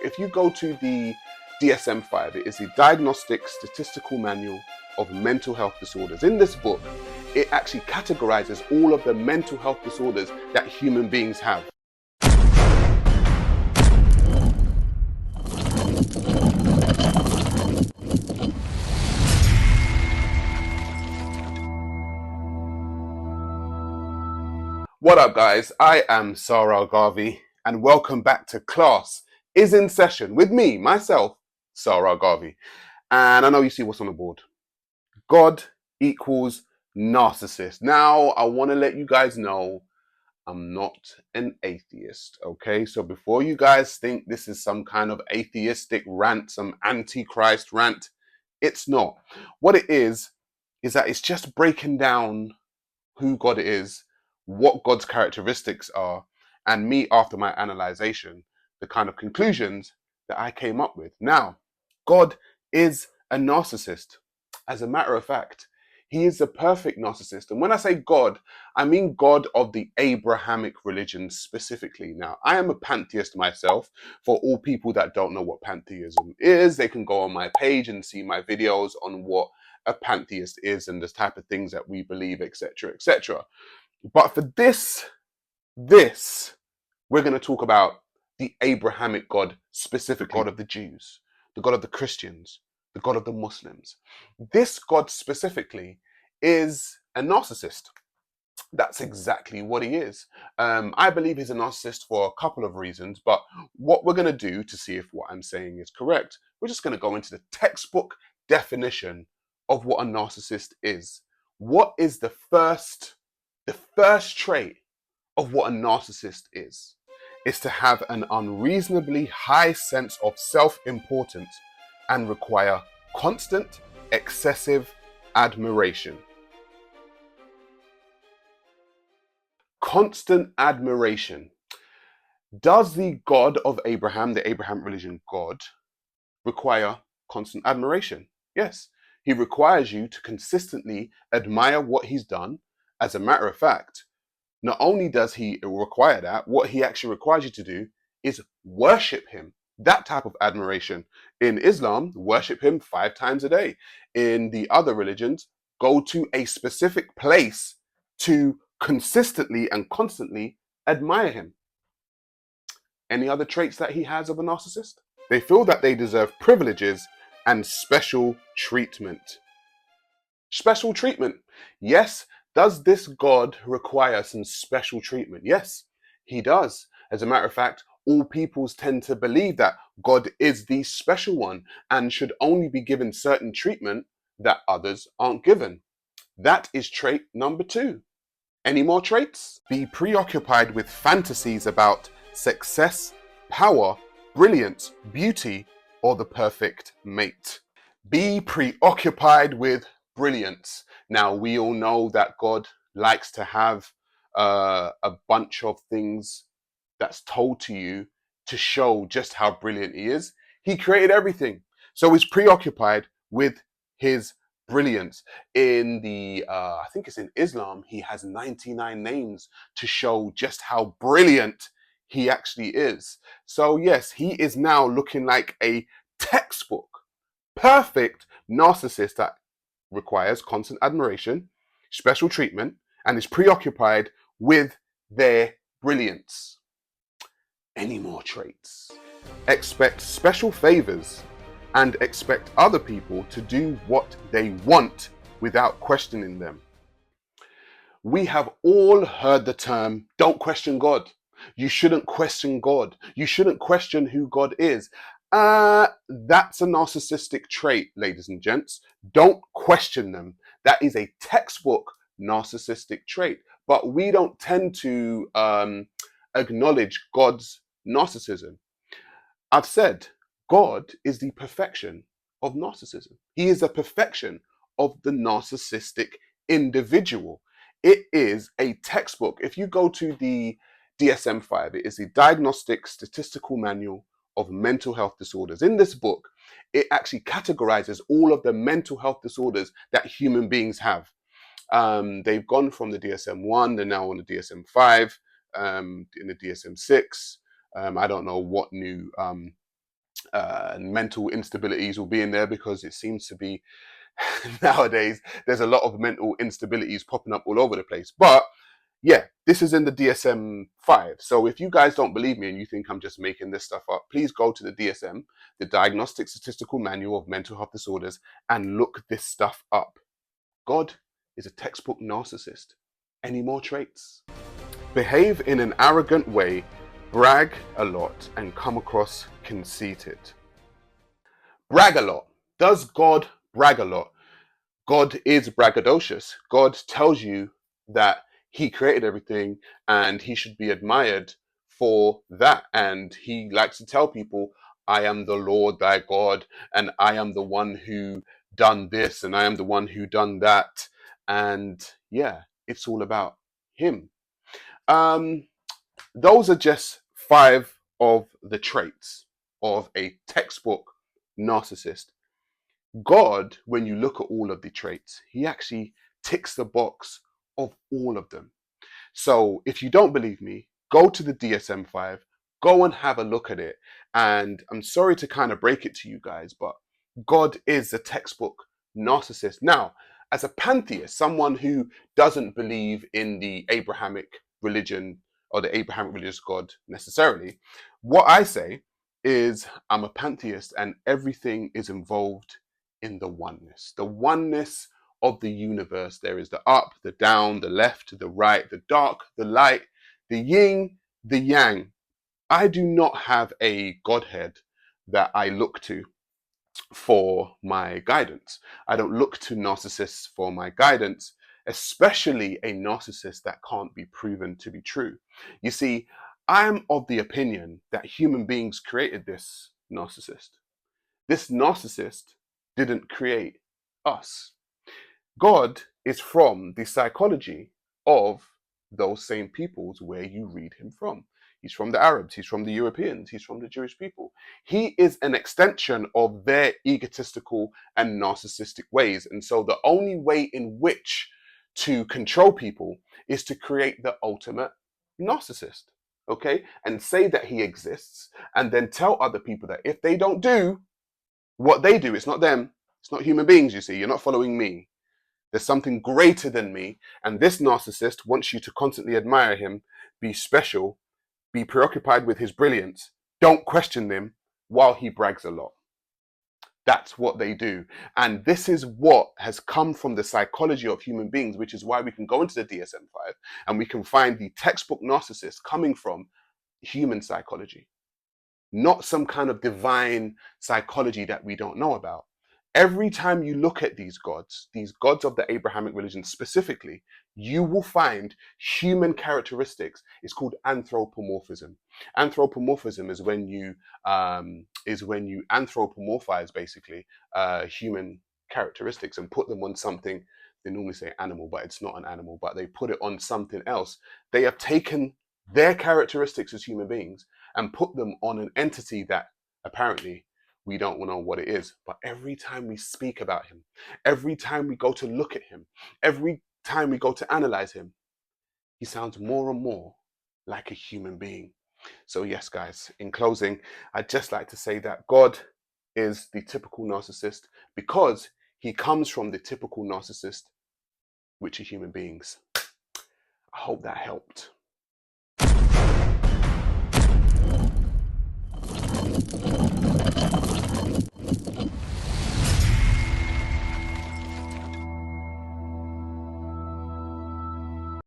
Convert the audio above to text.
If you go to the DSM-5, it is the Diagnostic Statistical Manual of Mental Health Disorders. In this book, it actually categorizes all of the mental health disorders that human beings have. What up, guys? I am Sa Ra Garvey, and welcome back to Class is in Session with me, myself, Sa Ra Garvey. And I know you see what's on the board. God equals narcissist. Now, I want to let you guys know I'm not an atheist, okay? So before you guys think this is some kind of atheistic rant, some antichrist rant, it's not. What it is that it's just breaking down who God is, what God's characteristics are, and me, after my analyzation, the kind of conclusions that I came up with. Now, God is a narcissist. As a matter of fact, he is the perfect narcissist. And when I say God, I mean God of the Abrahamic religion specifically. Now, I am a pantheist myself. For all people that don't know what pantheism is, they can go on my page and see my videos on what a pantheist is and the type of things that we believe, etc., etc. But for this, we're going to talk about the Abrahamic God, specifically God of the Jews, the God of the Christians, the God of the Muslims. This God specifically is a narcissist. That's exactly what he is. I believe he's a narcissist for a couple of reasons, but what we're going to do to see if what I'm saying is correct, we're just going to go into the textbook definition of what a narcissist is. What is the first trait of what a narcissist is? Is to have an unreasonably high sense of self-importance and require constant, excessive admiration. Constant admiration. Does the God of Abraham, the Abraham religion God, require constant admiration? Yes. He requires you to consistently admire what he's done. As a matter of fact, not only does he require that, what he actually requires you to do is worship him. That type of admiration. In Islam, worship him 5 times a day. In the other religions, go to a specific place to consistently and constantly admire him. Any other traits that he has of a narcissist? They feel that they deserve privileges and special treatment. Special treatment. Yes, does this God require some special treatment? Yes, he does. As a matter of fact, all peoples tend to believe that God is the special one and should only be given certain treatment that others aren't given. That is trait number 2. Any more traits? Be preoccupied with fantasies about success, power, brilliance, beauty, or the perfect mate. Be preoccupied with brilliance. Now, we all know that God likes to have a bunch of things that's told to you to show just how brilliant he is. He created everything. So he's preoccupied with his brilliance. In the, I think it's in Islam, he has 99 names to show just how brilliant he actually is. So yes, he is now looking like a textbook, perfect narcissist that requires constant admiration, special treatment, and is preoccupied with their brilliance. Any more traits? Expect special favors and expect other people to do what they want without questioning them. We have all heard the term, don't question God. You shouldn't question God. You shouldn't question who God is. That's a narcissistic trait, ladies and gents. Don't question them. That is a textbook narcissistic trait. But we don't tend to acknowledge God's narcissism. I've said God is the perfection of narcissism. He is the perfection of the narcissistic individual. It is a textbook. If you go to the DSM-5, it is the Diagnostic Statistical Manual of Mental Health Disorders. In this book, it actually categorizes all of the mental health disorders that human beings have. They've gone from the DSM-1, they're now on the DSM-5, in the DSM-6. I don't know what new mental instabilities will be in there, because it seems to be nowadays there's a lot of mental instabilities popping up all over the place. But yeah, this is in the DSM-5. So if you guys don't believe me and you think I'm just making this stuff up, please go to the DSM, the Diagnostic Statistical Manual of Mental Health Disorders, and look this stuff up. God is a textbook narcissist. Any more traits? Behave in an arrogant way, brag a lot, and come across conceited. Brag a lot. Does God brag a lot? God is braggadocious. God tells you that he created everything and he should be admired for that. And he likes to tell people, I am the Lord thy God, and I am the one who done this, and I am the one who done that. And yeah, it's all about him. Those are just 5 of the traits of a textbook narcissist. God, when you look at all of the traits, he actually ticks the box of all of them. So if you don't believe me, go to the DSM-5, go and have a look at it. And I'm sorry to kind of break it to you guys, but God is the textbook narcissist. Now, as a pantheist, someone who doesn't believe in the Abrahamic religion or the Abrahamic religious God necessarily, what I say is I'm a pantheist, and everything is involved in the oneness of the universe. There is the up, the down, the left, the right, the dark, the light, the yin, the yang. I do not have a Godhead that I look to for my guidance. I don't look to narcissists for my guidance, especially a narcissist that can't be proven to be true. You see, I'm of the opinion that human beings created this narcissist. This narcissist didn't create us. God is from the psychology of those same peoples where you read him from. He's from the Arabs, he's from the Europeans, he's from the Jewish people. He is an extension of their egotistical and narcissistic ways. And so the only way in which to control people is to create the ultimate narcissist, okay? And say that he exists, and then tell other people that if they don't do what they do, it's not them, it's not human beings, you see, you're not following me. There's something greater than me, and this narcissist wants you to constantly admire him, be special, be preoccupied with his brilliance. Don't question him while he brags a lot. That's what they do. And this is what has come from the psychology of human beings, which is why we can go into the DSM-5 and we can find the textbook narcissist coming from human psychology, not some kind of divine psychology that we don't know about. Every time you look at these gods of the Abrahamic religion specifically, you will find human characteristics. It's called anthropomorphism. Anthropomorphism is when you anthropomorphize basically human characteristics and put them on something. They normally say animal, but it's not an animal, but they put it on something else. They have taken their characteristics as human beings and put them on an entity that apparently we don't know what it is. But every time we speak about him, every time we go to look at him, every time we go to analyze him, he sounds more and more like a human being. So yes, guys, in closing, I'd just like to say that God is the typical narcissist because he comes from the typical narcissist, which are human beings. I hope that helped.